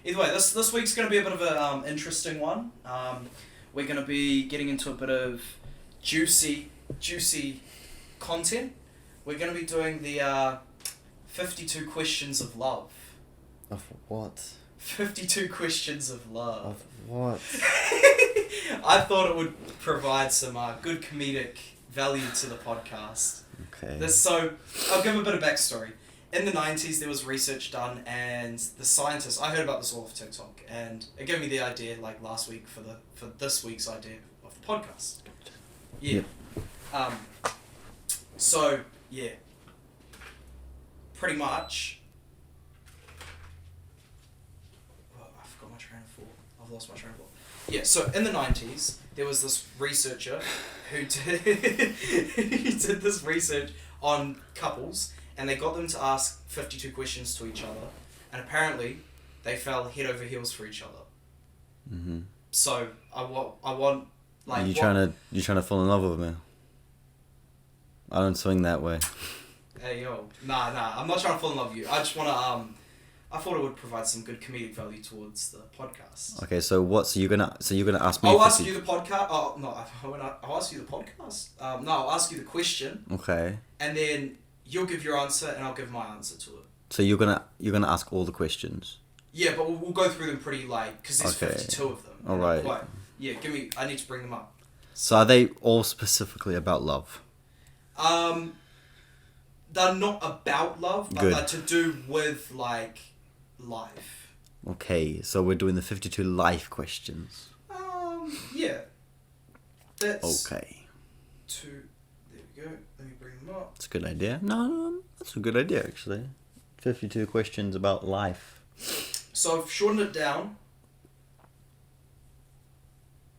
Either way, this week's going to be a bit of an interesting one. We're going to be getting into a bit of juicy content. We're going to be doing the 52 questions of love. Of what? 52 questions of love. Of what? I thought it would provide some good comedic value to the podcast. Okay. So, I'll give a bit of backstory. In the 90s, there was research done, and the scientists, I heard about this all off TikTok, and it gave me the idea, like, last week for this week's idea of the podcast. Yeah. Yep. So, yeah. Pretty much... Well, I forgot my train of thought. I've lost my train of thought. Yeah, so in the 90s, there was this researcher who did this research on couples, and they got them to ask 52 questions to each other, and apparently they fell head over heels for each other. Mhm. So I want like. You trying to fall in love with me? I don't swing that way. Hey yo, nah, I'm not trying to fall in love with you. I just wanna I thought it would provide some good comedic value towards the podcast. Okay, so you're gonna ask me? I'll ask you the podcast. Oh no, I'll ask you the podcast. No, I'll ask you the question. Okay. And then you'll give your answer, and I'll give my answer to it. So you're gonna ask all the questions. Yeah, but we'll go through them pretty because there's 52 of them. All right. Yeah, I need to bring them up. So are they all specifically about love? They're not about love, but Good. they're to do with like life. Okay, so we're doing the 52 life questions. Yeah. That's Okay. two. There we go. Let me bring them up. That's a good idea. No, that's a good idea actually. 52 questions about life. So I've shortened it down.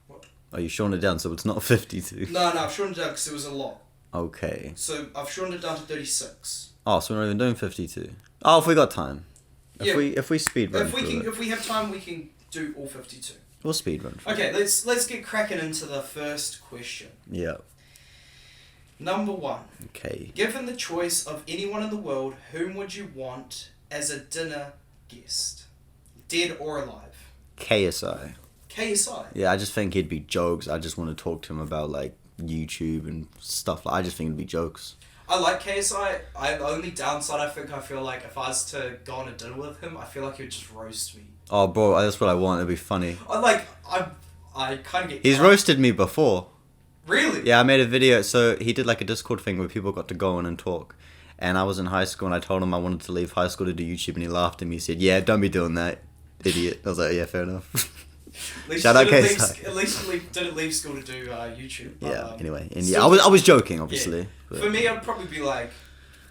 What? Oh, you shortened it down so it's not 52. No, I've shortened it down because it was a lot. Okay. So I've shortened it down to 36. Oh, so we're not even doing 52. Oh, if we got time. Yeah. If we speed run If we have time, we can do all 52. We'll speed run through Okay, let's get cracking into the first question. Yeah. Number 1. Okay. Given the choice of anyone in the world, whom would you want as a dinner guest? Dead or alive? KSI. KSI? Yeah, I just think it'd be jokes. I just want to talk to him about like YouTube and stuff. I just think it'd be jokes. I like KSI. The only downside I feel like if I was to go on a dinner with him, I feel like he would just roast me. Oh, bro, that's what I want. It'd be funny. I kind of get... He's roasted me before. Really? Yeah, I made a video. So he did like a Discord thing where people got to go in and talk. And I was in high school and I told him I wanted to leave high school to do YouTube and he laughed at me. He said, "Yeah, don't be doing that, idiot." I was like, "Yeah, fair enough." Shout out KSI. At least you didn't leave school to do YouTube. But, Yeah, anyway. And still, yeah, I was joking, obviously. Yeah. For me, I'd probably be like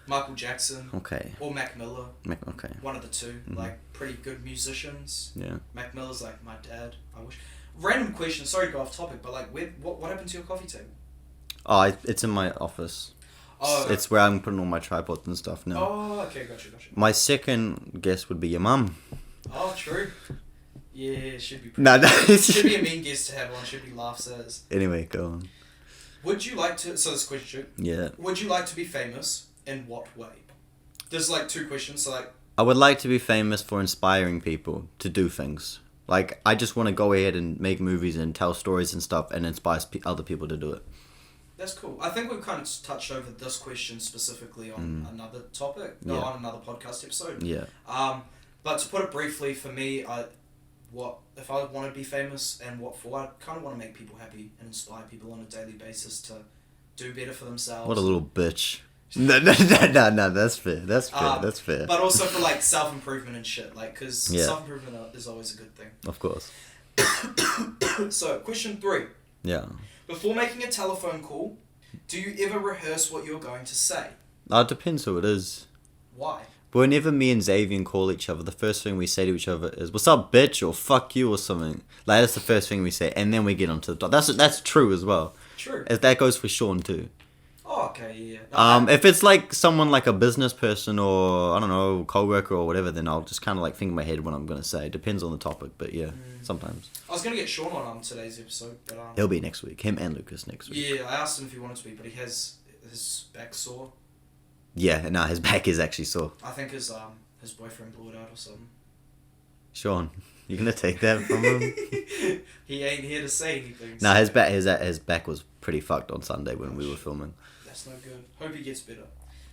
Michael Jackson. Okay. Or Mac Miller. Okay. One of the two. Mm-hmm. Like, pretty good musicians. Yeah. Mac Miller's like my dad, I wish. Random question, sorry to go off topic, but like, what happened to your coffee table? Oh, it's in my office. Oh. It's where I'm putting all my tripods and stuff now. Oh, okay, gotcha. My second guest would be your mum. Oh, true. Yeah, it should be pretty No, should be a mean guest to have on, should be laughs at. Anyway, go on. Would you like to, so this question, Yeah. would you like to be famous? In what way? There's like 2 questions, so like... I would like to be famous for inspiring people to do things. Like, I just want to go ahead and make movies and tell stories and stuff and inspire other people to do it. That's cool. I think we've kind of touched over this question specifically on another topic, on another podcast episode. Yeah. But to put it briefly, for me, if I want to be famous and what for, I kind of want to make people happy and inspire people on a daily basis to do better for themselves. What a little bitch. No, that's fair. That's fair. But also for like self-improvement and shit, like, because self-improvement is always a good thing. Of course. So, question 3. Yeah. Before making a telephone call, do you ever rehearse what you're going to say? It depends who it is. Why? But whenever me and Xavier call each other, the first thing we say to each other is, "What's up, bitch?" or "Fuck you," or something. Like, that's the first thing we say, and then we get onto the top. That's true as well. True. That goes for Sean too. Oh, okay, yeah. If it's like someone like a business person or, I don't know, co-worker or whatever, then I'll just kind of like think in my head what I'm going to say. Depends on the topic, but yeah, sometimes. I was going to get Sean on today's episode, but... He'll be next week. Him and Lucas next week. Yeah, I asked him if he wanted to be, but he has his back sore. Yeah, no, his back is actually sore. I think his boyfriend blew it out or something. Sean, you gonna take that from him? He ain't here to say anything. Nah, so his back was pretty fucked on Sunday when we were filming. That's no good. Hope he gets better.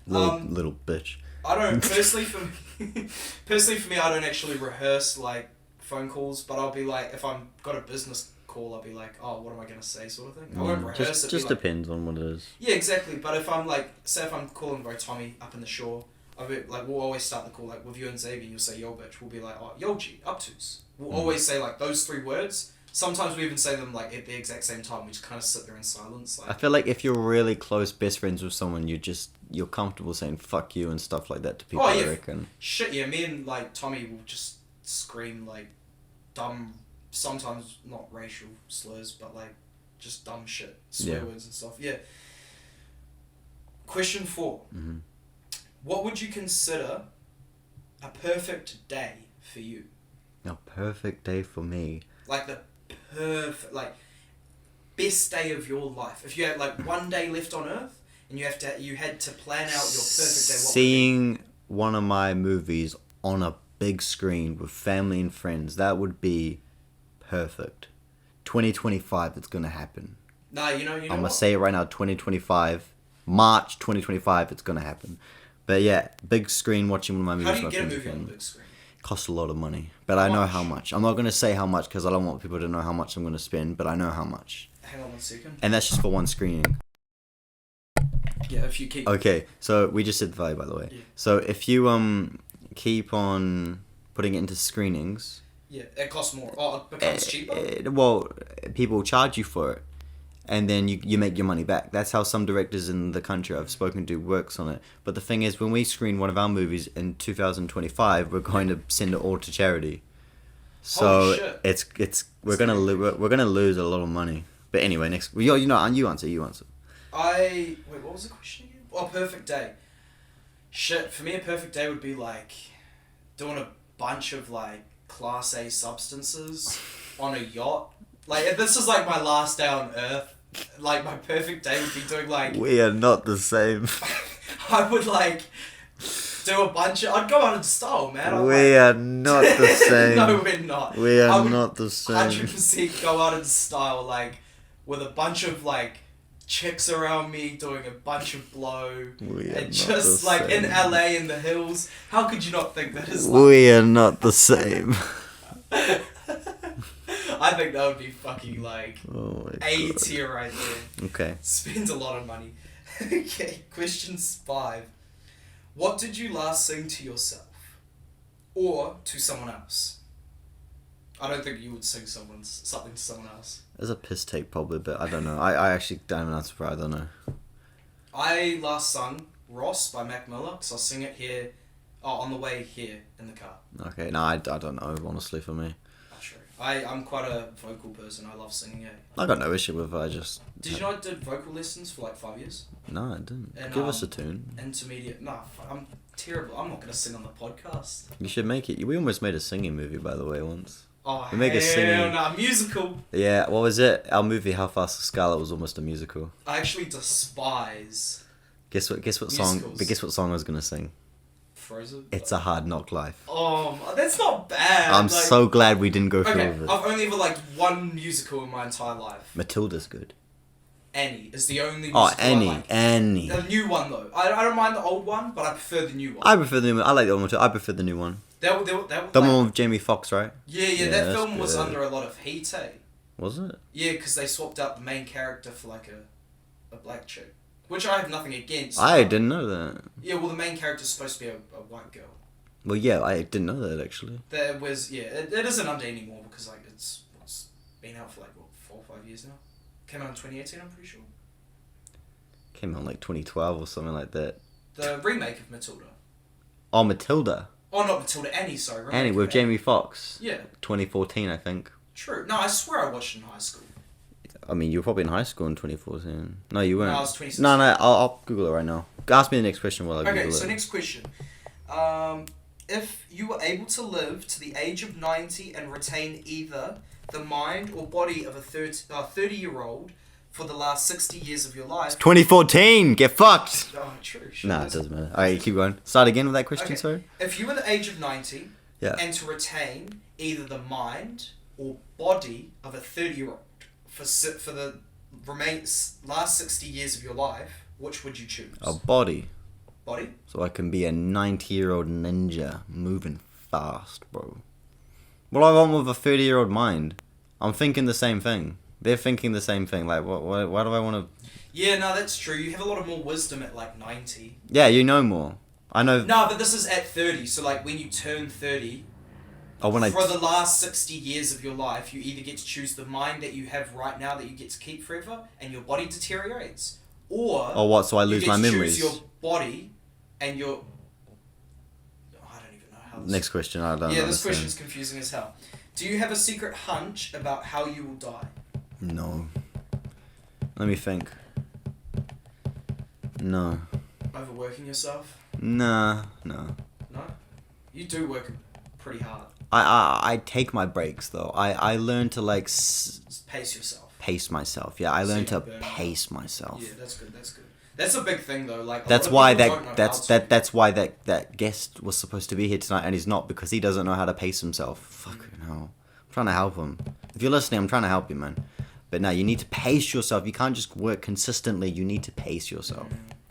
Little bitch. I don't personally for me, I don't actually rehearse like phone calls, but I'll be like, if I'm got a business call, I'll be like, oh, what am I gonna say, sort of thing. I won't rehearse it. Just depends on what it is. Yeah, exactly. But if I'm like, say if I'm calling bro Tommy up in the shore, I'll be like, we'll always start the call like with you and Xavier. You'll say yo bitch. We'll be like, oh yo G, up to's. We'll always say like those 3 words. Sometimes we even say them like at the exact same time. We just kind of sit there in silence. Like, I feel like if you're really close best friends with someone, you're comfortable saying fuck you and stuff like that to people. oh yeah, I reckon. shit yeah. Me and like Tommy will just scream like dumb, sometimes not racial slurs, but like just dumb shit, swear words and stuff. Yeah. Question 4. Mm-hmm. What would you consider a perfect day for you? A perfect day for me. Like the perfect, like best day of your life. If you had like one day left on Earth and you had to plan out your perfect day. What Seeing one of my movies on a big screen with family and friends, that would be perfect. 2025, it's gonna happen. Nah, you know I'm gonna what? say it right now. 2025, March 2025, it's gonna happen. But yeah, big screen watching one of my How movies. do you with get a my friends movie and on the family. big screen? Costs a lot of money, but I know how much. I'm not gonna say how much because I don't want people to know how much I'm gonna spend, but I know how much. Hang on 1 second. And that's just for one screening. Yeah, if you keep. Okay, so we just said the value, by the way. Yeah. So if you keep on putting it into screenings, Yeah, it costs more. Oh, it becomes cheaper. well, people charge you for it, and then you make your money back. That's how some directors in the country I've spoken to works on it. But the thing is, when we screen one of our movies in 2025, we're going to send it all to charity. So Holy shit. it's we're gonna lose a lot of money. But anyway, next you answer. Wait, what was the question again? Oh, perfect day. Shit, for me a perfect day would be like doing a bunch of like Class A substances on a yacht. Like if this is like my last day on Earth, like my perfect day would be doing like We are not the same. I would like do a bunch of. I'd go out in style, man. We are not the same. No, we're not. We I are would not the same. 100% go out in style, like with a bunch of like chicks around me doing a bunch of blow, We are and not just the like in same. LA in the hills. How could you not think that is? Like, We are not the same. I think that would be fucking like Oh my A God. tier right there. Okay. Spends a lot of money. Okay, question 5. What did you last sing to yourself? Or to someone else? I don't think you would sing something to someone else. There's a piss take probably, but I don't know. I actually don't have an answer for it. I don't know. I last sung Ross by Mac Miller, because I'll sing it here, on the way here in the car. Okay, no, I don't know, honestly, for me. Not sure. I'm quite a vocal person. I love singing it. I got no issue with it, I just... Did you know I did vocal lessons for like 5 years? No, I didn't. And, Give us a tune. Intermediate. Nah, I'm terrible. I'm not going to sing on the podcast. You should make it. We almost made a singing movie, by the way, once. Oh, We make a singing- nah, musical. Yeah, what was it? Our movie, How Fast the Scarlet, was almost a musical. I actually despise Guess what song... Musicals. But guess what song I was going to sing? Frozen. It's a Hard Knock Life. Oh, that's not bad. I'm like, so glad we didn't go through Okay, with it. I've only ever liked one musical in my entire life. Matilda's good. Annie is the only musical Oh, I like. Annie. The new one though. I don't mind the old one, but I prefer the new one. I prefer the new one. I like the old one too. I prefer the new one. That The like, one with Jamie Foxx, right? yeah, Yeah, that that's film was good. under a lot of heat, eh? Was it? Yeah, because they swapped out the main character for like a black chick, which I have nothing against. I didn't know that. Yeah, well, the main character's supposed to be a white girl. Well, yeah, I didn't know that actually. That was it isn't under anymore because like it's been out for like what 4 or 5 years now. Came out in 2018, I'm pretty sure. Came out in like 2012 or something like that. The remake of Matilda. Oh, Matilda. Oh, not Matilda, Annie. Sorry. remake Annie of with Jamie Foxx. Yeah, 2014, I think. true. No, I swear I watched it in high school. I mean, you were probably in high school in 2014. No, you weren't. No, I was 2016. No, I'll Google it right now. Ask me the next question while I Google Okay, it. so next question. If you were able to live to the age of 90 and retain either the mind or body of a 30-year-old for the last 60 years of your life... 2014! Get fucked! Oh, true. Sure Nah, it doesn't matter. Alright, keep going. Start again with that question, Okay. sorry? If you were the age of 90 Yeah. and to retain either the mind or body of a 30-year-old for the last 60 years of your life, which would you choose? A body. Body? So I can be a 90-year-old ninja moving fast, bro. What do I want with a 30-year-old mind? I'm thinking the same thing. They're thinking the same thing. Like, why do I want to... Yeah, no, that's true. You have a lot of more wisdom at like 90. Yeah, you know more. I know... No, but this is at 30. So like when you turn 30... Oh, for the last 60 years of your life, you either get to choose the mind that you have right now that you get to keep forever, and your body deteriorates, or... Oh, what? So I lose my memories? You get to choose your body and your... I don't even know how this... Next question, I don't know. Yeah, this question's confusing as hell. Do you have a secret hunch about how you will die? No. Let me think. No. Overworking yourself? No. No? You do work pretty hard. I take my breaks though. I learn to like pace yourself. Pace myself. Yeah, I learn to pace myself. Yeah, that's good. That's a big thing though. Like that's why that's why that guest was supposed to be here tonight and he's not, because he doesn't know how to pace himself. Fucking hell. I'm trying to help him. If you're listening, I'm trying to help you, man. But no, you need to pace yourself. You can't just work consistently. You need to pace yourself.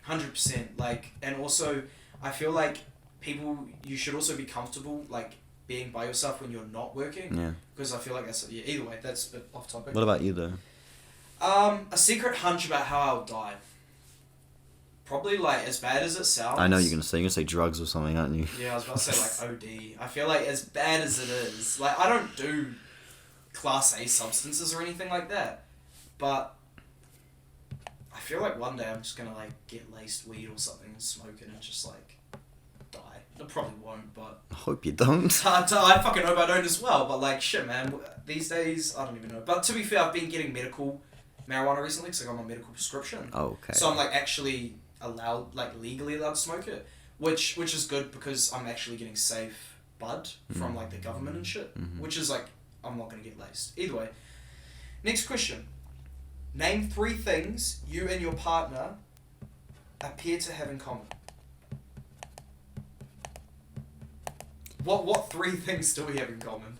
100%. Like, and also, I feel like you should also be comfortable, like, being by yourself when you're not working. Yeah. Because I feel like either way, that's a bit off topic. What about you, though? A secret hunch about how I'll die. Probably, like, as bad as it sounds. I know you're going to say drugs or something, aren't you? Yeah, I was about to say, like, OD. I feel like as bad as it is, like, I don't do Class A substances or anything like that. But I feel like one day I'm just going to, like, get laced weed or something and smoke it and just, like, die. I probably won't, but... I hope you don't. I fucking hope I don't as well, but, like, shit, man. These days, I don't even know. But to be fair, I've been getting medical marijuana recently because I got my medical prescription. Oh, okay. So I'm, like, actually legally allowed to smoke it, which is good because I'm actually getting safe bud from, like, the government and shit, which is, like, I'm not going to get laced. Either way. Next question. Name 3 things you and your partner appear to have in common. What 3 things do we have in common?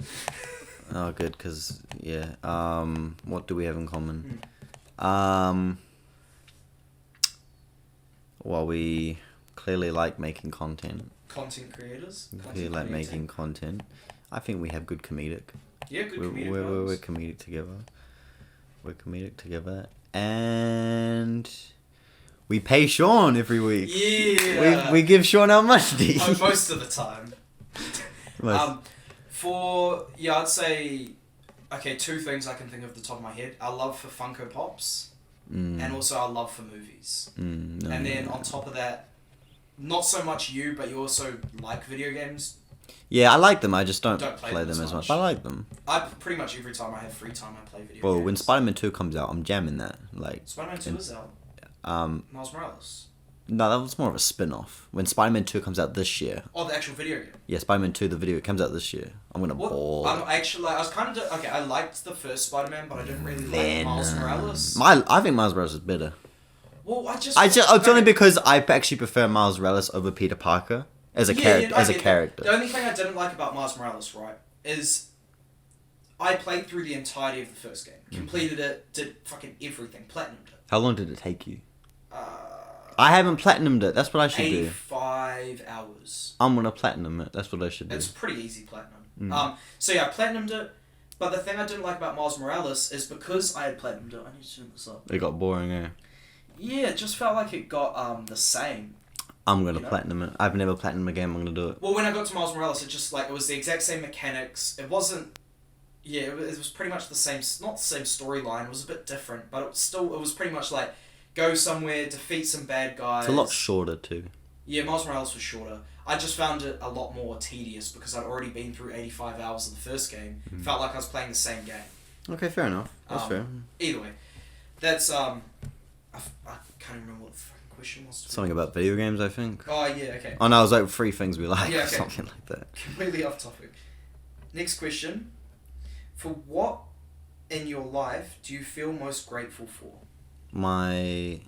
Oh, good, because, yeah. What do we have in common? Well, we clearly like making content. Content creators? We like making content. I think we have good comedic. Yeah, good comedic. We're comedic together. We're comedic together. And we pay Sean every week. Yeah. We give Sean our money. Most of the time. I'd say, okay, 2 things I can think of the top of my head. Our love for Funko Pops. And also our love for movies. And then on top of that, not so much you, but you also like video games. Yeah, I like them. I just don't play them as much. I like them. I pretty much every time I have free time, I play video games. Well, when Spider-Man 2 comes out, I'm jamming that. Like Spider-Man 2 is out. Miles Morales. No, that was more of a spin-off. When Spider-Man 2 comes out this year. Oh, the actual video game. Yeah, Spider-Man 2, the video, comes out this year. I'm gonna ball. I was kind of okay. I liked the first Spider-Man, but I didn't really like Miles Morales. I think Miles Morales is better. Well, it's only because I actually prefer Miles Morales over Peter Parker as a character. The only thing I didn't like about Miles Morales, right, is I played through the entirety of the first game, completed it, did fucking everything, platinumed it. How long did it take you? I haven't platinumed it. That's what I should 85 hours. I'm gonna platinum it. That's what I should do. It's pretty easy platinum. So yeah, I platinumed it. But the thing I didn't like about Miles Morales is because I had platinumed it. I need to turn this up. It got boring, eh? Yeah, it just felt like it got the same. I'm gonna platinum it. I've never platinumed a game. I'm gonna do it. Well, when I got to Miles Morales, it just it was the exact same mechanics. It wasn't. Yeah, it was pretty much the same. Not the same storyline. It was a bit different, but it was pretty much like go somewhere, defeat some bad guys. It's a lot shorter too. Yeah, Miles Morales was shorter. I just found it a lot more tedious because I'd already been through 85 hours of the first game. Felt like I was playing the same game. Okay, fair enough. That's fair. Either way, that's I can't remember what the fucking question was. Something about video games, I think. Oh yeah, okay. Oh no, it was like 3 things we like. Yeah, okay. Something like that. Completely off topic. Next question. For what in your life do you feel most grateful for? My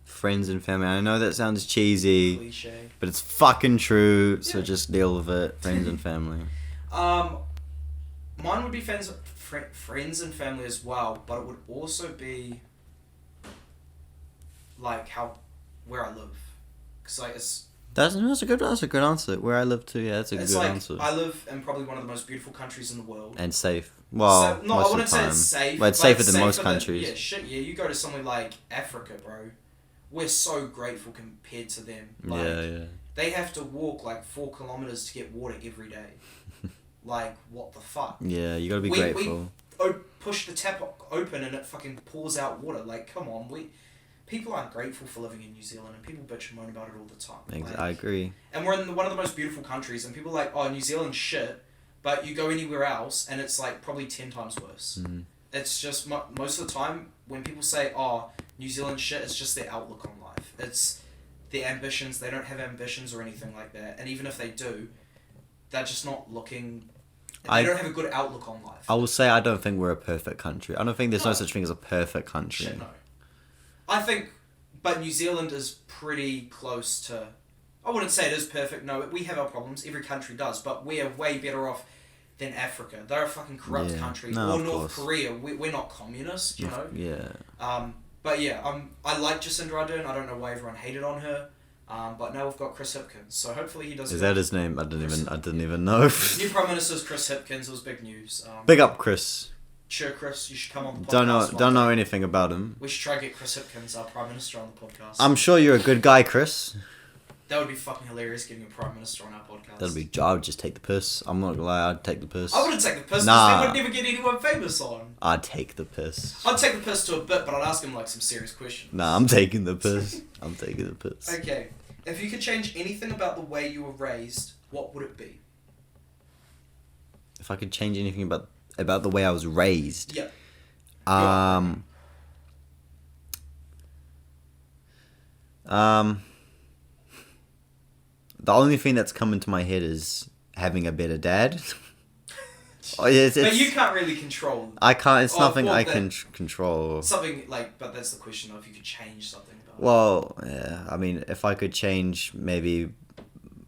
friends and family. I know that sounds cheesy. Cliche. But it's fucking true, so just deal with it. Friends and family. Mine would be friends and family as well, but it would also be like where I live, because like That's a good answer. Where I live too, yeah, that's a good like, answer. I live in probably one of the most beautiful countries in the world. And safe. Well, no, most I wouldn't of the time. say it's safe. Well, it's safer than most countries. Yeah, you go to somewhere like Africa, bro. We're so grateful compared to them. Like, yeah. They have to walk like 4 kilometers to get water every day. Like, what the fuck? Yeah, you gotta be grateful. We push the tap open and it fucking pours out water. Like, come on, people aren't grateful for living in New Zealand, and people bitch and moan about it all the time. Like, I agree. And we're in one of the most beautiful countries, and people are like, oh, New Zealand's shit, but you go anywhere else, and it's like probably 10 times worse. Mm. It's just, most of the time, when people say, oh, New Zealand's shit, it's just their outlook on life. It's their ambitions. They don't have ambitions or anything like that, and even if they do, they're just not looking... They don't have a good outlook on life. I will say I don't think we're a perfect country. I don't think there's no such thing as a perfect country. Shit, no. I think, but New Zealand is pretty close to... I wouldn't say it is perfect, no. We have our problems. Every country does, but we are way better off than Africa. They're a fucking corrupt country. No, or North Korea. We're not communist, you know? Yeah. But yeah, I like Jacinda Ardern. I don't know why everyone hated on her. But now we've got Chris Hipkins, so hopefully he does... Is that his name? I didn't even know. New Prime Minister is Chris Hipkins. It was big news. Big up, Chris. Sure, Chris, you should come on the podcast. Don't know anything about him. We should try to get Chris Hipkins, our Prime Minister, on the podcast. I'm sure you're a good guy, Chris. That would be fucking hilarious, getting a Prime Minister on our podcast. I would just take the piss. I'm not gonna lie, I'd take the piss. I wouldn't take the piss, because Nah. they would never get anyone famous on. I'd take the piss. I'd take the piss to a bit, but I'd ask him like some serious questions. Nah, I'm taking the piss. I'm taking the piss. Okay. If you could change anything about the way you were raised, what would it be? If I could change anything about the way I was raised. Yeah. The only thing that's come into my head is having a better dad. Oh, yeah, but you can't really control. I can't. It's nothing I can control. Something like, but that's the question of if you could change something about it. Well, yeah. I mean, if I could change, maybe,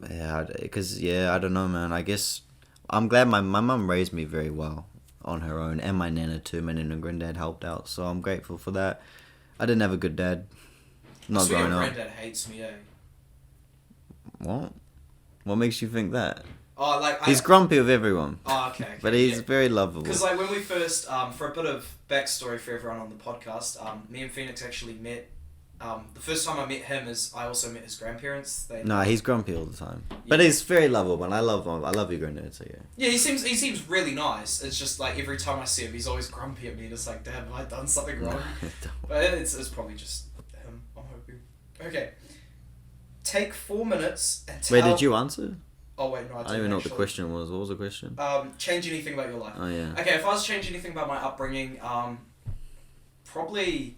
because I don't know, man. I guess I'm glad my mum raised me very well on her own, and my nana too. My nana and granddad helped out, so I'm grateful for that. I didn't have a good dad. Not growing up. Granddad hates me, eh? What? What makes you think that? Oh, like he's grumpy with everyone. Oh, okay. But he's very lovable. Because like when we first, for a bit of backstory for everyone on the podcast, me and Phoenix actually met. The first time I met him is I also met his grandparents. He's grumpy all the time. Yeah. But he's very lovable, and I love him. I love your granddad, so yeah. Yeah, he seems really nice. It's just like every time I see him, he's always grumpy at me, and it's like, damn, have I done something wrong? But it's probably just him. I'm hoping. Okay. Take 4 minutes and tell... Wait, did you answer? Oh wait, no, I didn't. I don't even know what the question was. What was the question? Change anything about your life. Oh yeah. Okay, if I was to change anything about my upbringing, probably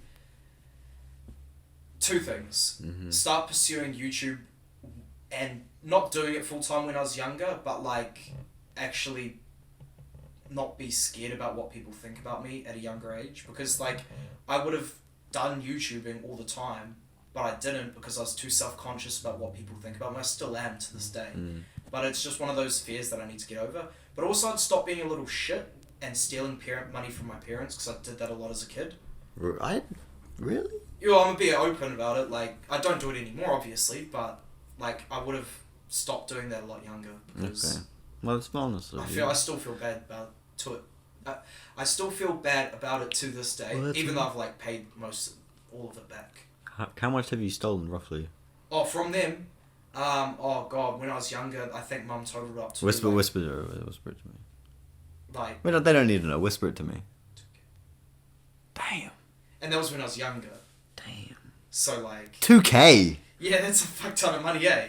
2 things. Mm-hmm. Start pursuing YouTube and not doing it full time when I was younger, but like actually not be scared about what people think about me at a younger age, because like I would have done YouTubing all the time, but I didn't because I was too self-conscious about what people think about me. I still am to this day. But it's just one of those fears that I need to get over. But also I'd stop being a little shit and stealing parent money from my parents, because I did that a lot as a kid. Right? Really? Yeah, I'm a bit open about it. Like, I don't do it anymore, obviously, but like I would have stopped doing that a lot younger, because well, it's bonus. I still feel bad about it. I still feel bad about it to this day, even though I've like paid all of it back. How much have you stolen roughly? Oh, from them. Oh god, when I was younger, I think Mum totaled it up to... Whisper it to me. Like... They don't need to know. Whisper it to me. Damn. And that was when I was younger. Damn. So like... 2K? Yeah, that's a fuck ton of money, eh?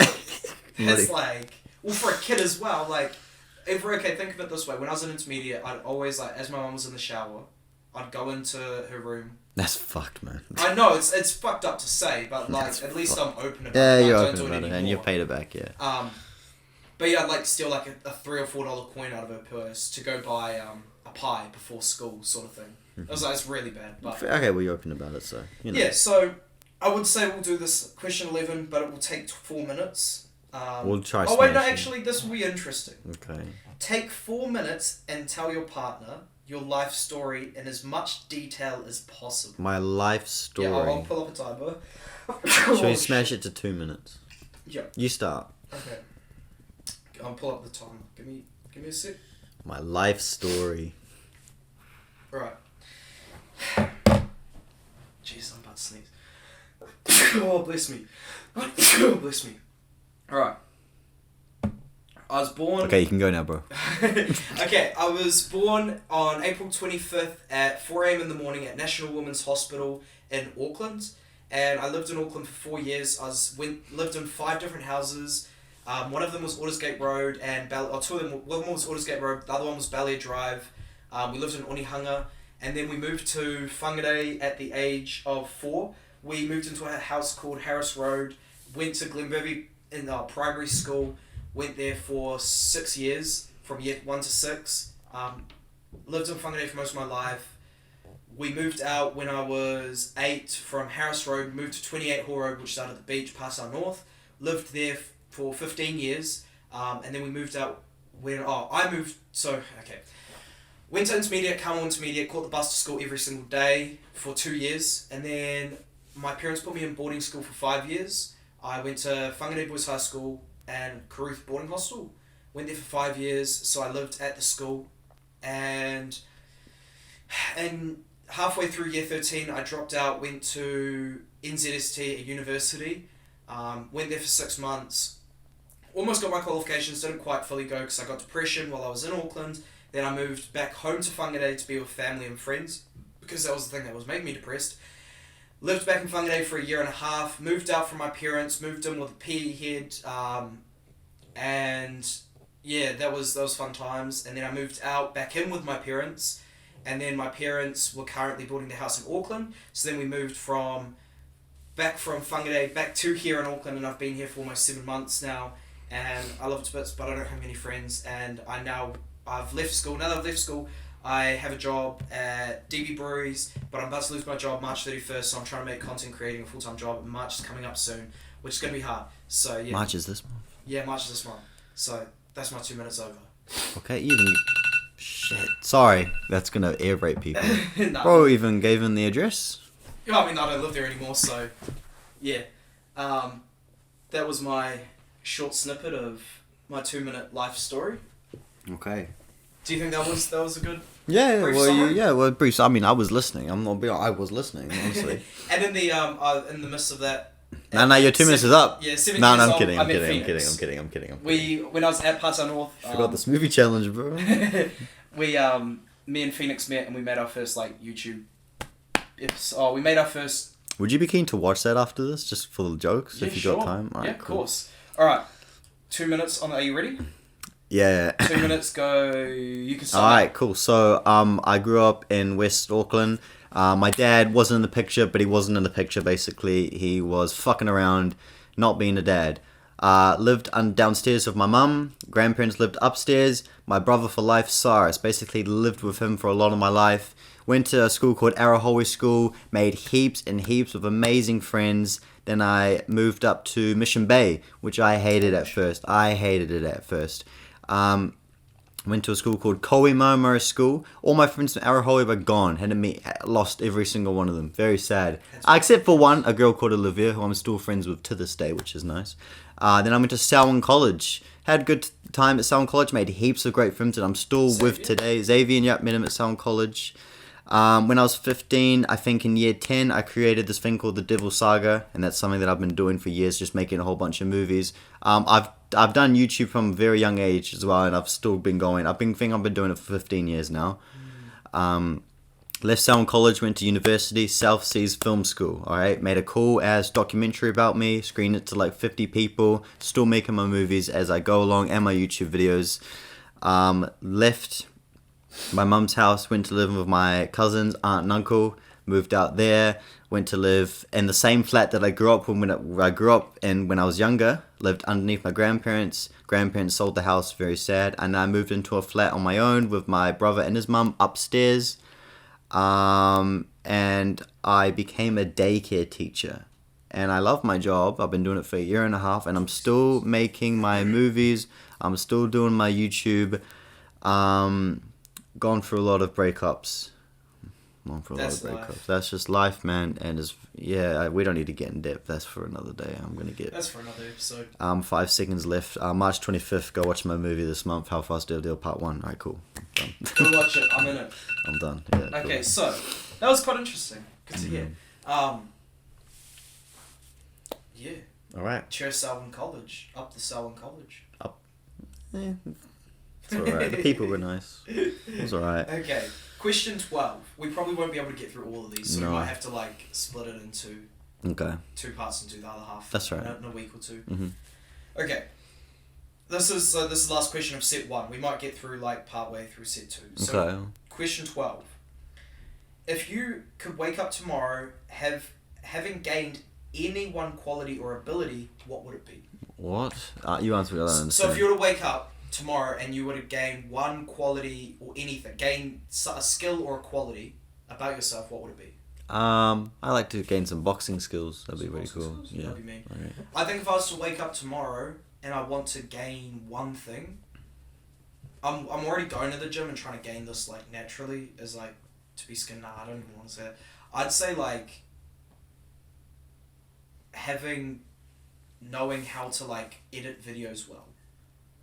It's like... Well, for a kid as well, like... Okay, think of it this way. When I was in intermediate, I'd always, like, as my mum was in the shower, I'd go into her room... That's fucked, man. I know, it's fucked up to say, but like, at least I'm open about it. Yeah, you're open about it, and you paid it back, yeah. But yeah, I'd like steal like a $3 or $4 coin out of her purse to go buy a pie before school, sort of thing. It was like, it's really bad, but... Okay, well, you're open about it, so, you know. Yeah, so I would say we'll do this question 11, but it will take 4 minutes. We'll try Oh wait, no, smashing. actually, this will be interesting. Okay. Take 4 minutes and tell your partner your life story in as much detail as possible. My life story. Yeah, I'll pull up a timer. Shall we smash it to 2 minutes? Yeah. You start. Okay. I'll pull up the timer. Give me a sec. My life story. Right. Jeez, I'm about to sneeze. Oh, bless me. Oh, bless me. Alright. I was born... Okay, you can go now, bro. Okay, I was born on April 25th at 4 a.m. in the morning at National Women's Hospital in Auckland. And I lived in Auckland for 4 years. Lived in 5 different houses. One of them was Aldersgate Road, and two of them. One was Aldersgate Road, the other one was Ballier Drive. We lived in Onehunga, and then we moved to Whangarei at the age of 4. We moved into a house called Harris Road, went to Glenbervie in primary school, went there for 6 years, from year 1 to 6. Lived in Whangarei for most of my life. We moved out when I was 8 from Harris Road, moved to 28 Hall Road, which is out at the beach, past our north. Lived there for 15 years, and then we moved out when... Went to intermediate, Carmel Intermediate, caught the bus to school every single day for 2 years, and then my parents put me in boarding school for 5 years. I went to Whangarei Boys High School and Caruth Boarding Hostel. Went there for 5 years, so I lived at the school, and halfway through year 13, I dropped out, went to NZST, a university, went there for 6 months, almost got my qualifications, didn't quite fully go because I got depression while I was in Auckland. Then I moved back home to Whangarei to be with family and friends, because that was the thing that was making me depressed. Lived back in Whangarei for 1.5 years, moved out from my parents, moved in with a PE head, and yeah, that was fun times. And then I moved out back in with my parents, and then my parents were currently building their house in Auckland, so then we moved back from Whangarei back to here in Auckland, and I've been here for almost 7 months now, and I love it to bits, but I don't have many friends, and I've left school. Now that I've left school, I have a job at DB Breweries, but I'm about to lose my job March 31st, so I'm trying to make content creating a full-time job, and March is coming up soon, which is going to be hard. So yeah. March is this month? Yeah, March is this month. So that's my 2 minutes over. Okay, even... Shit. Sorry, that's gonna air rape people. No. Bro even gave him the address? Yeah, I mean, I don't live there anymore, so yeah. That was my short snippet of my 2-minute life story. Okay. Do you think that was a good... Yeah, brief well, summary? brief. I mean, I was listening. I'm not being... I was listening, honestly. And in the midst of that... No, your 2 minutes is up. Yeah, 7 No, years I'm old, kidding. I I'm met kidding. Phoenix. When I was at Pata North... Forgot this movie challenge, bro. Me and Phoenix met, and we made our first, YouTube... we made our first... Would you be keen to watch that after this, just for the jokes, if you got time? Yeah, of course. Alright, 2 minutes on... Are you ready? Yeah. 2 minutes, go... You can start. Alright, cool. So, I grew up in West Auckland. My dad wasn't in the picture, but he wasn't in the picture, basically. He was fucking around, not being a dad. Lived downstairs with my mum. Grandparents lived upstairs. My brother for life, Cyrus, basically lived with him for a lot of my life. Went to a school called Arahoe School. Made heaps and heaps of amazing friends. Then I moved up to Mission Bay, which I hated at first. Went to a school called Koimomo School. All my friends from Arahoe were gone. Lost every single one of them. Very sad. Except for one, a girl called Olivia, who I'm still friends with to this day, which is nice. Then I went to Selwyn College. Had a good time at Selwyn College. Made heaps of great friends that I'm still with today. Xavier, yep, met him at Selwyn College. When I was 15, I think in year 10, I created this thing called the Devil Saga, and that's something that I've been doing for years, just making a whole bunch of movies. I've done YouTube from a very young age as well, and I've still been going. I've been doing it for 15 years now. Left Selwyn College, went to university, South Seas Film School. Alright, made a cool ass documentary about me, screened it to 50 people. Still making my movies as I go along and my YouTube videos. Left my mum's house, went to live with my cousins, aunt and uncle, moved out there, went to live in the same flat that I grew up in when I was younger, lived underneath my grandparents. Grandparents sold the house, very sad, and I moved into a flat on my own with my brother and his mum upstairs, and I became a daycare teacher. and I love my job. I've been doing it for a year and a half, and I'm still making my movies. I'm still doing my YouTube. Gone through a lot of breakups. That's life. That's just life, man. And we don't need to get in depth. That's for another day. That's for another episode. 5 seconds left. March 25th. Go watch my movie this month. How Fast Deal Part 1. Alright, cool. I'm done. Go watch it. I'm in it. I'm done. Yeah. Okay, cool. so that was quite interesting. Good to hear. Yeah. All right. Cheers, Selwyn College. Up the Selwyn College. It's alright. The people were nice. It was alright. Okay. Question 12. We probably won't be able to get through all of these, so No. we might have to split it into Okay. 2 parts and do the other half. That's right. In a week or two. Mm-hmm. Okay. This is the last question of set 1. We might get through part way through set 2. So Okay. question 12. If you could wake up tomorrow having gained any one quality or ability, what would it be? What? You answered the other one. So if you were to wake up tomorrow and you were to gain one quality or anything, gain a skill or a quality about yourself, what would it be? I like to gain some boxing skills. That'd be really cool. Skills? Yeah. That'd be me. Right. I think if I was to wake up tomorrow and I want to gain one thing, I'm already going to the gym and trying to gain this naturally as to be skin. Nah, I don't even want to say it. I'd say knowing how to edit videos well.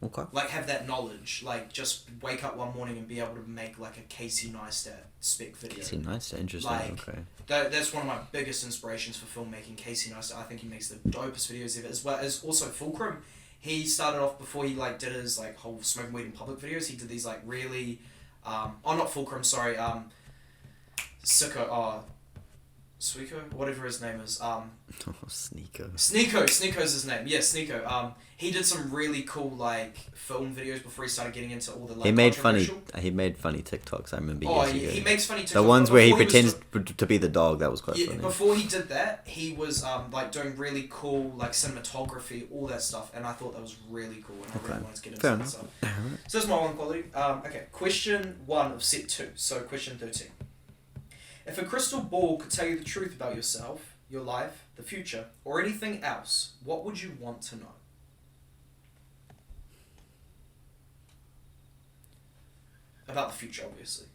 Okay. Have that knowledge. Just wake up one morning and be able to make a Casey Neistat spec video. Casey Neistat, interesting. Okay. That's one of my biggest inspirations for filmmaking. Casey Neistat, I think he makes the dopest videos ever. As well as also Fulcrum. He started off before he did his whole smoking weed in public videos. He did these really, not Fulcrum. Sorry, Sicko. Sneeko, whatever his name is. Sneeko. Sneeko's his name. Yeah, Sneeko. He did some really cool film videos before he started getting into all the He made funny TikToks. I remember. He makes funny TikToks. The ones where he pretends to be the dog. That was quite funny. Before he did that, he was doing really cool cinematography, all that stuff, and I thought that was really cool, and I really wanted to get into that stuff. So that's my one quality. Okay, question 1 of set 2. So question 13. If a crystal ball could tell you the truth about yourself, your life, the future, or anything else, what would you want to know? About the future, obviously.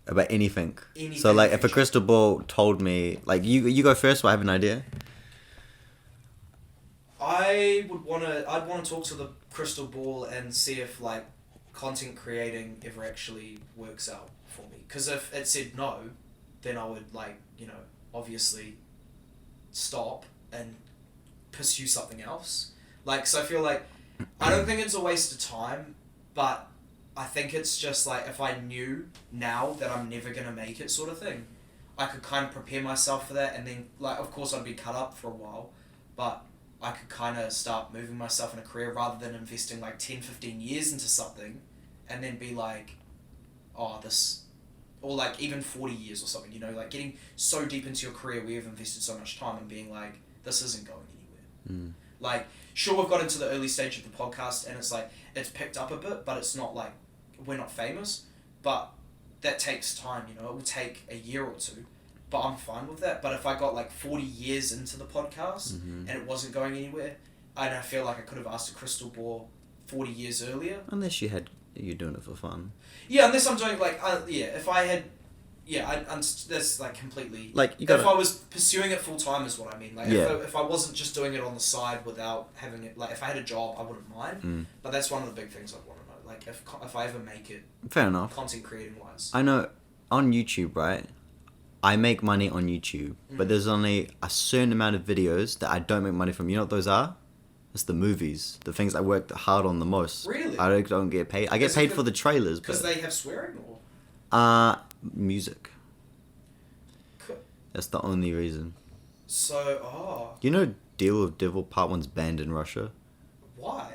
About anything. So, if a crystal ball told me, you go first, so I have an idea. I'd want to talk to the crystal ball and see if content creating ever actually works out for me. Because if it said no, then I would obviously stop and pursue something else. So I feel I don't think it's a waste of time, but I think it's just if I knew now that I'm never gonna make it sort of thing, I could kind of prepare myself for that, and then of course I'd be cut up for a while, but I could kind of start moving myself in a career rather than investing 10-15 years into something and then be or even 40 years or something, getting so deep into your career where you've invested so much time and being this isn't going anywhere. Sure, we've got into the early stage of the podcast and it's picked up a bit, but it's not we're not famous, but that takes time, it will take a year or two, but I'm fine with that. But if I got 40 years into the podcast and it wasn't going anywhere, and I feel I could have asked a crystal ball 40 years earlier. Unless you're doing it for fun. Yeah, unless I'm doing if I had, that's completely. If I was pursuing it full time is what I mean. If I wasn't just doing it on the side without having it, if I had a job, I wouldn't mind. But that's one of the big things I'd want to know. If I ever make it. Fair enough. Content creating wise. I know, on YouTube, right? I make money on YouTube, but there's only a certain amount of videos that I don't make money from. You know what those are? It's the movies, the things I worked hard on the most. Really? I don't get paid. I get paid for the trailers. Because they have swearing, or? Music. That's the only reason. So, You know, Deal with Devil Part 1's banned in Russia? Why?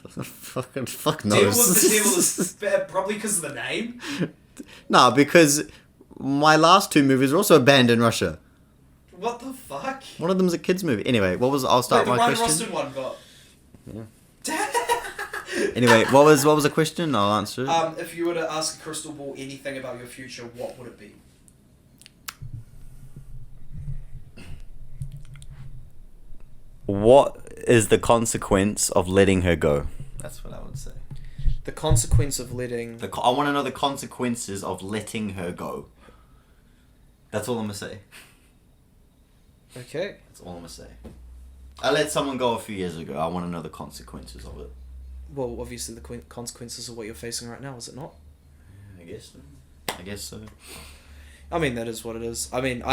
Fuck knows. Deal with the Devil is probably because of the name? Nah, because my last 2 movies are also banned in Russia. What the fuck? One of them's a kids movie. Anyway, I'll start my question. The Ryan Roston one got. Yeah. Anyway, what was the question? I'll answer it. If you were to ask a crystal ball anything about your future, what would it be? What is the consequence of letting her go? That's what I would say. The consequence of letting... I want to know the consequences of letting her go. That's all I'm going to say. Okay. That's all I'm going to say. I let someone go a few years ago. I want to know the consequences of it. Well, obviously the consequences of what you're facing right now, is it not? I guess so. I mean, that is what it is. I mean,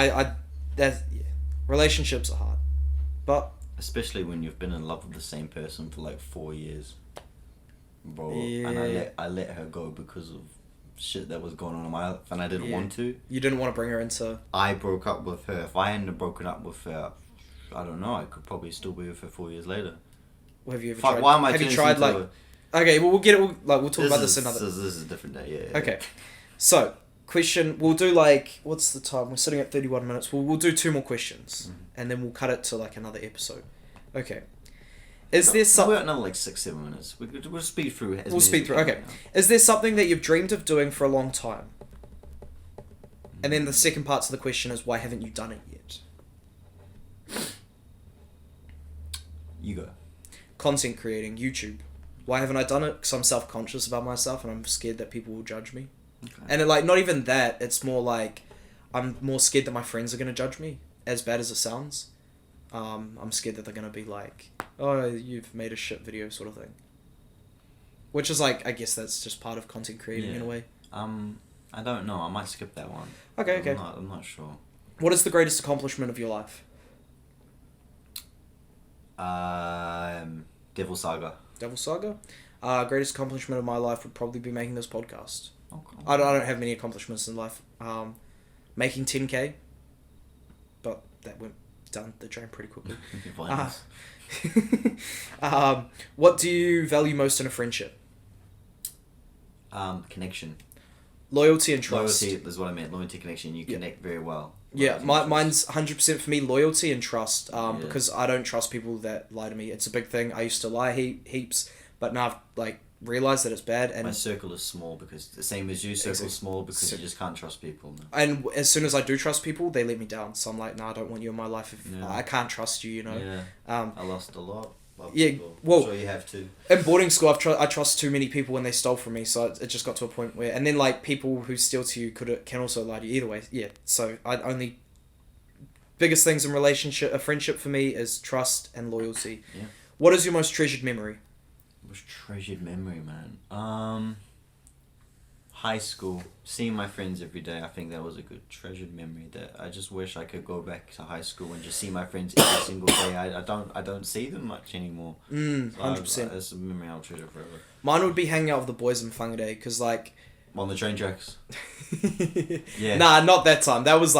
relationships are hard. But... Especially when you've been in love with the same person for like 4 years. Bro, yeah. And I let her go because of shit that was going on in my life, and I didn't want to. You didn't want to bring her into... I broke up with her. If I hadn't broken up with her, I don't know, I could probably still be with her 4 years later. Well, have you ever Fuck, tried... why am I have you turning tried, this like... into Okay, well, we'll get it... We'll talk about this another... This is a different day, yeah. Okay. So, question... We'll do, like... What's the time? We're sitting at 31 minutes. We'll do 2 more questions. Mm-hmm. And then we'll cut it to, like, another episode. Okay. Is there something... We're at another, like, 6-7 minutes. We'll speed through. We'll speed through. Okay. Is there something that you've dreamed of doing for a long time? And then the second part to the question is, why haven't you done it yet? You go. Content creating, YouTube. Why haven't I done it? Because I'm self-conscious about myself and I'm scared that people will judge me. Okay. And, like, not even that. It's more like, I'm more scared that my friends are going to judge me, as bad as it sounds. I'm scared that they're going to be like, oh, you've made a shit video sort of thing. Which is like, I guess that's just part of content creating in a way. I don't know. I might skip that one. Okay. I'm not sure. What is the greatest accomplishment of your life? Devil Saga. Devil Saga? Greatest accomplishment of my life would probably be making this podcast. Okay. I don't have many accomplishments in life. Making 10k. But that went down the drain pretty quickly. What do you value most in a friendship? Connection. Loyalty and trust. Loyalty is what I meant. Loyalty, connection. You connect very well. Loyalty, mine's 100% for me. Loyalty and trust. Because I don't trust people that lie to me. It's a big thing. I used to lie heaps, but now I've like realized that it's bad. And my circle is small because the same as you. Circle's small because you just can't trust people. No. And as soon as I do trust people, they let me down. So I'm like, no, I don't want you in my life. I can't trust you. You know. Yeah. I lost a lot. Well, I'm sure you have too. In boarding school, I trust too many people when they stole from me, so it just got to a point where, and then like people who steal to you can also lie to you either way. Yeah, so biggest things in a friendship for me is trust and loyalty. Yeah. What is your most treasured memory? Most treasured memory, man. High school, seeing my friends every day. I think that was a good treasured memory. That I just wish I could go back to high school and just see my friends every single day. I don't see them much anymore. 100%. That's a memory I'll treasure forever. Mine would be hanging out with the boys in Whangarei, because like... On the train tracks. Yeah. Nah, not that time. That was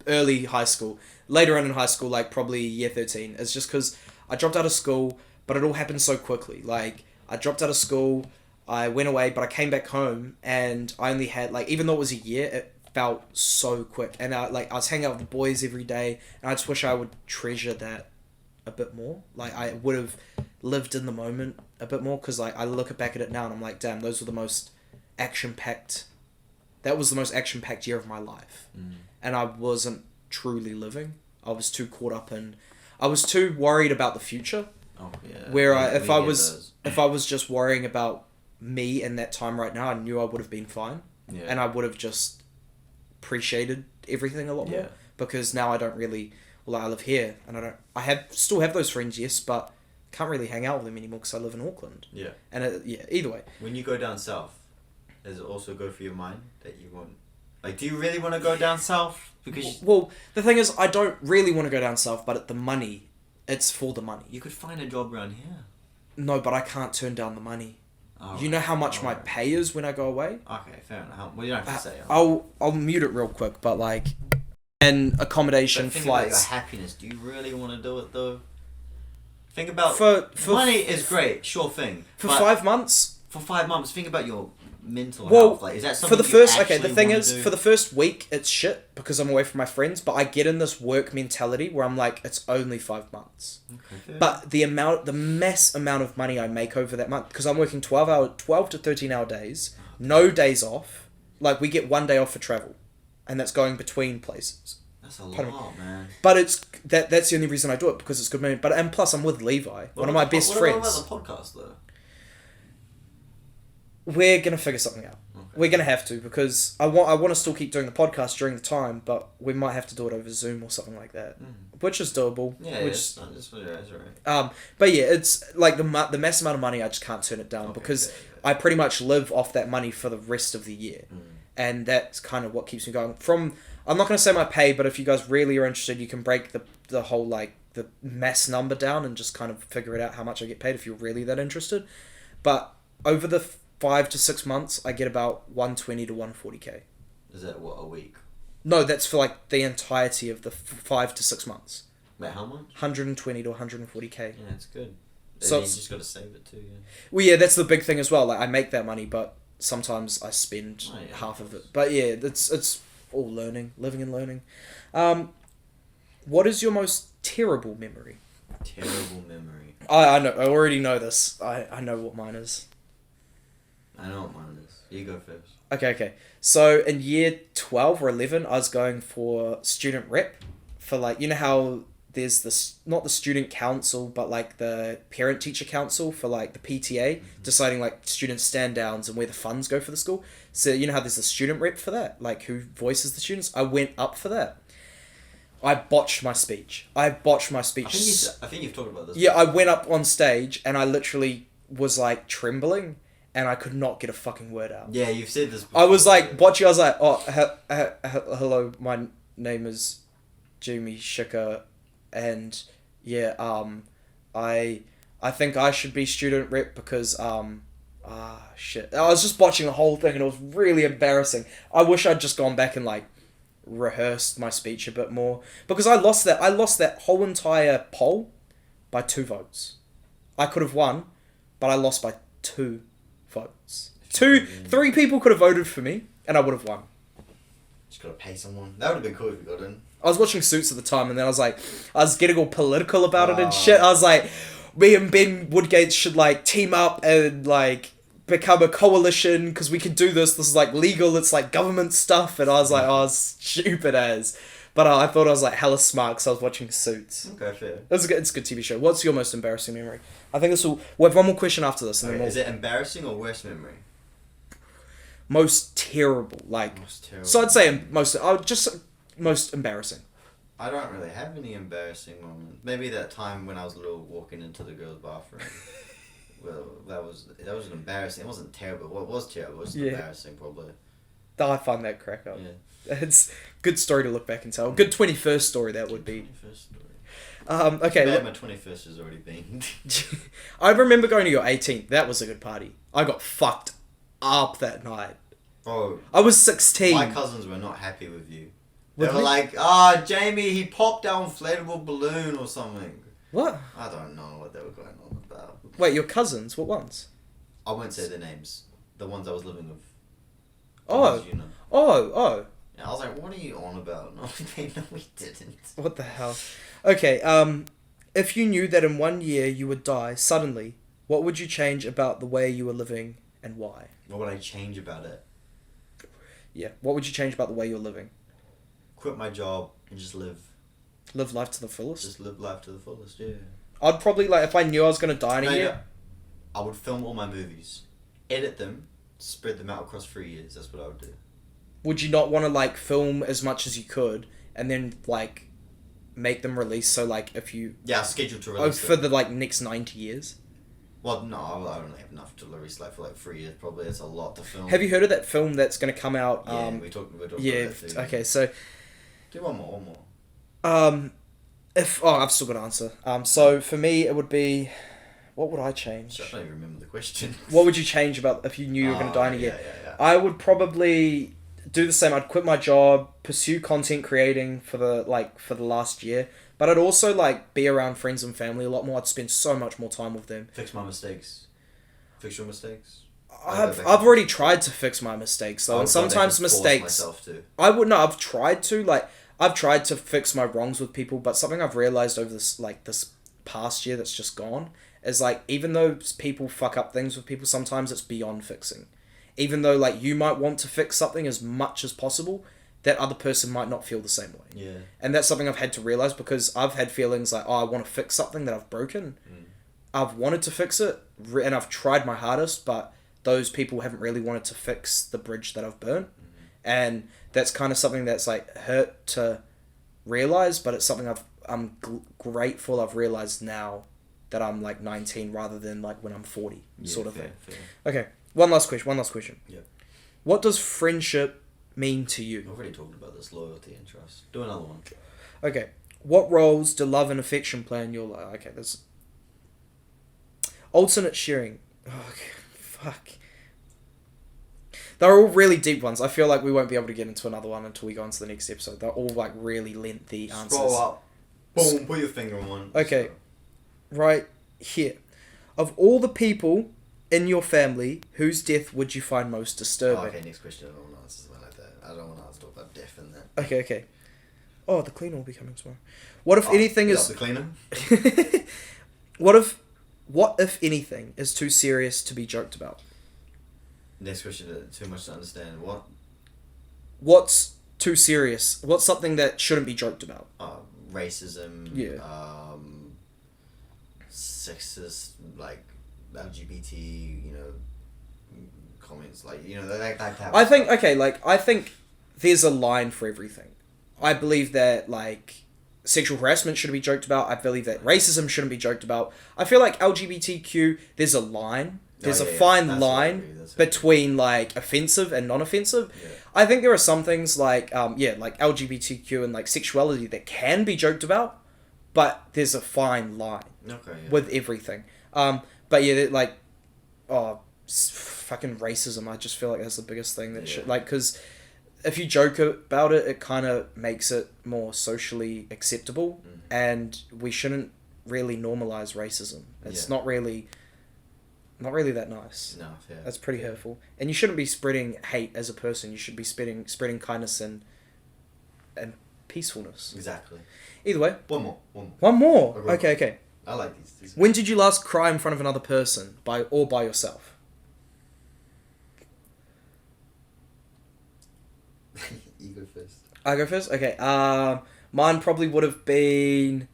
early high school. Later on in high school, like probably year 13. It's just because I dropped out of school, but it all happened so quickly. Like, I dropped out of school... I went away, but I came back home and I only had, like, even though it was a year, it felt so quick. And I was hanging out with the boys every day, and I just wish I would treasure that a bit more. Like, I would have lived in the moment a bit more, because, like, I look back at it now and I'm like, damn, that was the most action-packed year of my life. And I wasn't truly living. I was too caught up in... I was too worried about the future. Oh, yeah. Where if I was just worrying about me in that time right now, I knew I would have been fine. Yeah. And I would have just appreciated everything a lot more. Because now I don't really... Well, I live here, and still have those friends, yes, but can't really hang out with them anymore because I live in Auckland. Yeah. And either way. When you go down south, does it also go through your mind that you want... Like, do you really want to go down south? Because... Well, the thing is, I don't really want to go down south, but it's for the money. You could find a job around here. No, but I can't turn down the money. You know how much my pay is when I go away? Okay, fair enough. Well, you don't have to say it. I'll mute it real quick, but like... And accommodation, think flights... About your happiness. Do you really want to do it, though? Think about... For money is great, sure thing. For 5 months? For 5 months, think about your mental health. Like, is that something the thing is, for the first week, it's shit because I'm away from my friends, but I get in this work mentality where I'm like, it's only 5 months. Okay. But the mass amount of money I make over that month, because I'm working 12 to 13 hour days, no days off. Like, we get 1 day off for travel, and that's going between places. That's a lot, man. But it's that's the only reason I do it, because it's good money. But and plus I'm with Levi, one of my best friends. What about the podcast though? We're gonna figure something out. Okay. We're gonna have to, because I want to still keep doing the podcast during the time, but we might have to do it over Zoom or something like that, which is doable. Yeah, which, that's right. But yeah, it's like the mass amount of money. I just can't turn it down, because I pretty much live off that money for the rest of the year, and that's kind of what keeps me going. I'm not gonna say my pay, but if you guys really are interested, you can break the whole like the mass number down and just kind of figure it out how much I get paid if you're really that interested. But over the 5 to 6 months, I get about 120 to 140k. Is that what, a week? No, that's for like the entirety of the 5 to 6 months. Wait, how much? 120 to 140k. Yeah, that's good. So you just got to save it too. Yeah. Well, yeah, that's the big thing as well. Like I make that money, but sometimes I spend half of it. But yeah, it's all learning, living and learning. What is your most terrible memory? Terrible memory. I know. I already know this. I know what mine is. I know what mine is. You go first. Okay. So in year 12 or 11, I was going for student rep for like, you know how there's this, not the student council, but like the parent teacher council for like the PTA, deciding like student stand downs and where the funds go for the school. So you know how there's a student rep for that, like who voices the students? I went up for that. I botched my speech. I think you've talked about this. Yeah, I went up on stage and I literally was like trembling and I could not get a fucking word out. Yeah, you've said this before. I was like, botchy, I was like, hello, my name is Jimmy Shika, and yeah, I think I should be student rep because, shit. I was just watching the whole thing and it was really embarrassing. I wish I'd just gone back and like rehearsed my speech a bit more, because I lost that whole entire poll by 2 votes. I could have won, but I lost by 2 votes. 3 people could have voted for me and I would have won. Just gotta pay someone. That would have been cool if you got in. I was watching Suits at the time and then I was getting all political about it and shit. I was like, me and Ben Woodgate should like team up and like become a coalition because we can do this. This is like legal. It's like government stuff. And I was like, stupid as. But I thought I was like hella smart because I was watching Suits. Okay, fair. It's a good TV show. What's your most embarrassing memory? I think we'll have one more question after this. And then is it embarrassing or worst memory? Most terrible. So I'd say most embarrassing. I don't really have any embarrassing moments. Maybe that time when I was little walking into the girls' bathroom. Well, that was an embarrassing. It wasn't terrible. Well, it was terrible. It was embarrassing, probably. I find that crack up. Yeah. It's a good story to look back and tell. Good 21st story that would be. 21st story. Okay. Bad, my 21st has already been. I remember going to your 18th. That was a good party. I got fucked up that night. Bro. I was 16. My cousins were not happy with you. They With were me? like, Jamie, he popped our inflatable balloon or something. What? I don't know what they were going on about. Wait, your cousins? What ones? I won't say their names. The ones I was living with. Oh. You know. Oh. And I was like, what are you on about? No, we didn't. What the hell? Okay, if you knew that in 1 year you would die suddenly, what would you change about the way you were living and why? What would I change about it? Yeah, what would you change about the way you're living? Quit my job and just live. Live life to the fullest? Just live life to the fullest, yeah. I'd probably, if I knew I was going to die in a year... I would film all my movies, edit them, spread them out across 3 years. That's what I would do. Would you not want to, film as much as you could, and then, make them release, so, if you... Yeah, scheduled to release for the, next 90 years? Well, no, I only have enough to release, for 3 years, probably. It's a lot to film. Have you heard of that film that's going to come out? Yeah, we talked about that too. Okay, so... Do one more. I've still got an answer. So, for me, it would be... What would I change? So I don't even remember the question. What would you change about if you knew you were going to die in a year? Yeah. I would probably do the same. I'd quit my job, pursue content creating for the last year, but I'd also be around friends and family a lot more. I'd spend so much more time with them. Fix my mistakes. Fix your mistakes. I've already tried to fix my mistakes though, and sometimes mistakes. I've tried to I've tried to fix my wrongs with people, but something I've realized over this this past year that's just gone is even though people fuck up things with people, sometimes it's beyond fixing. Even though you might want to fix something as much as possible, that other person might not feel the same way. Yeah. And that's something I've had to realize, because I've had feelings like, I want to fix something that I've broken. I've wanted to fix it, and I've tried my hardest, but those people haven't really wanted to fix the bridge that I've burnt. And that's kind of something that's like hurt to realize, but it's something I'm grateful I've realized now that I'm like 19 rather than like when I'm 40, sort of thing. Fair. Okay, one last question. Yeah. What does friendship mean to you? I've already talked about this, loyalty and trust. Do another one. Okay, what roles do love and affection play in your life? Okay, there's alternate sharing. Oh, okay, fuck. They're all really deep ones. I feel like we won't be able to get into another one until we go into the next episode. They're all like really lengthy answers. Scroll up. Boom, put your finger on one. Okay, right here. Of all the people in your family, whose death would you find most disturbing? Oh, okay, next question. I don't want to answer something like that. I don't want to talk about death in that. Okay. Oh, the cleaner will be coming tomorrow. What if anything is... the cleaner? What if anything is too serious to be joked about? Next question, too much to understand. What? What's too serious? What's something that shouldn't be joked about? Racism. Yeah. Sexist, like LGBT, comments, like, that type of I think, stuff. okay, like, I think there's a line for everything. I believe that, like, sexual harassment shouldn't be joked about. I believe that racism shouldn't be joked about. I feel like LGBTQ, there's a line. There's a fine line between, like, offensive and non-offensive. Yeah. I think there are some things like, like LGBTQ and, like, sexuality that can be joked about, but there's a fine line with everything. But yeah, like, fucking racism. I just feel like that's the biggest thing that should, like, because if you joke about it, it kind of makes it more socially acceptable, and we shouldn't really normalize racism. It's not really that nice. No, fair. That's pretty hurtful. And you shouldn't be spreading hate as a person. You should be spreading kindness and peacefulness. Exactly. Either way. One more. Okay. I like these. When did you last cry in front of another person, by yourself? You go first. I go first? Okay. Mine probably would have been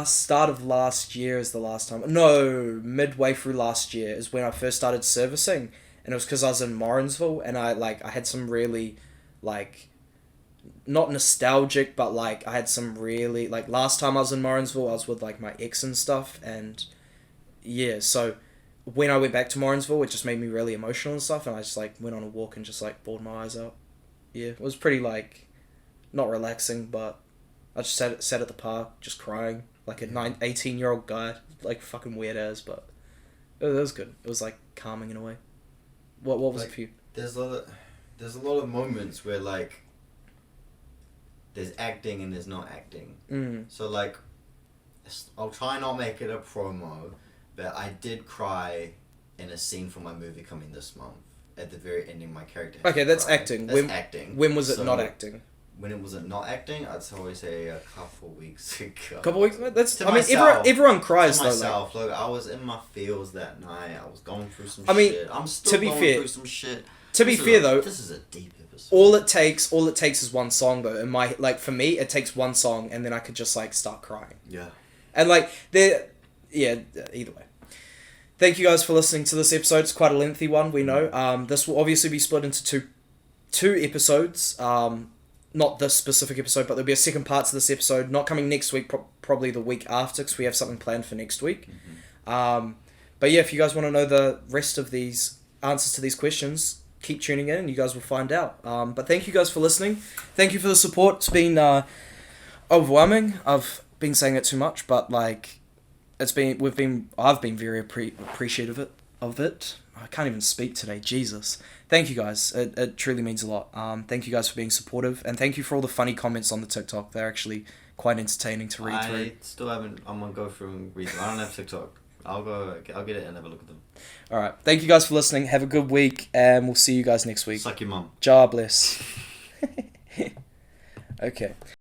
start of last year is the last time. No, midway through last year is when I first started servicing, and it was because I was in Morrinsville, and I had some really, like, not nostalgic, but like I had some really, like, last time I was in Morrinsville, I was with like my ex and stuff, and yeah, so when I went back to Morrinsville, it just made me really emotional and stuff, and I just like went on a walk and just like bawled my eyes out. Yeah, it was pretty, like, not relaxing, but I just sat at the park just crying like a 18-year-old guy, like fucking weird as, but it was good. It was like calming in a way. What was like, it for you? There's a lot of moments where, like, there's acting and there's not acting. So, like, I'll try not make it a promo, but I did cry in a scene from my movie coming this month. At the very ending, my character. Okay, that's acting. That's acting. When was it not acting? When it was not acting, I'd probably say a couple weeks ago. Couple weeks? That's. To I myself, mean, everyone cries to though. myself, Like, look, I was in my feels that night. I was going through some I mean, shit. I'm still to be going fair- through some shit. to be fair though, this is a deep episode. all it takes is one song though. And for me, it takes one song, and then I could just like start crying. Yeah. And like either way. Thank you guys for listening to this episode. It's quite a lengthy one, we know. This will obviously be split into two episodes. Not this specific episode, but there'll be a second part to this episode. Not coming next week, probably the week after, because we have something planned for next week. But yeah, if you guys want to know the rest of these answers to these questions, keep tuning in and you guys will find out. But thank you guys for listening. Thank you for the support. It's been overwhelming. I've been saying it too much, but like, I've been very appreciative of it. I can't even speak today. Jesus. Thank you guys. It truly means a lot. Thank you guys for being supportive, and thank you for all the funny comments on the TikTok. They're actually quite entertaining to read through. I still haven't. I'm gonna go through and read them. I don't have TikTok. I'll get it and have a look at them. All right. Thank you guys for listening. Have a good week, and we'll see you guys next week. Suck your mum. Jar bless. Okay.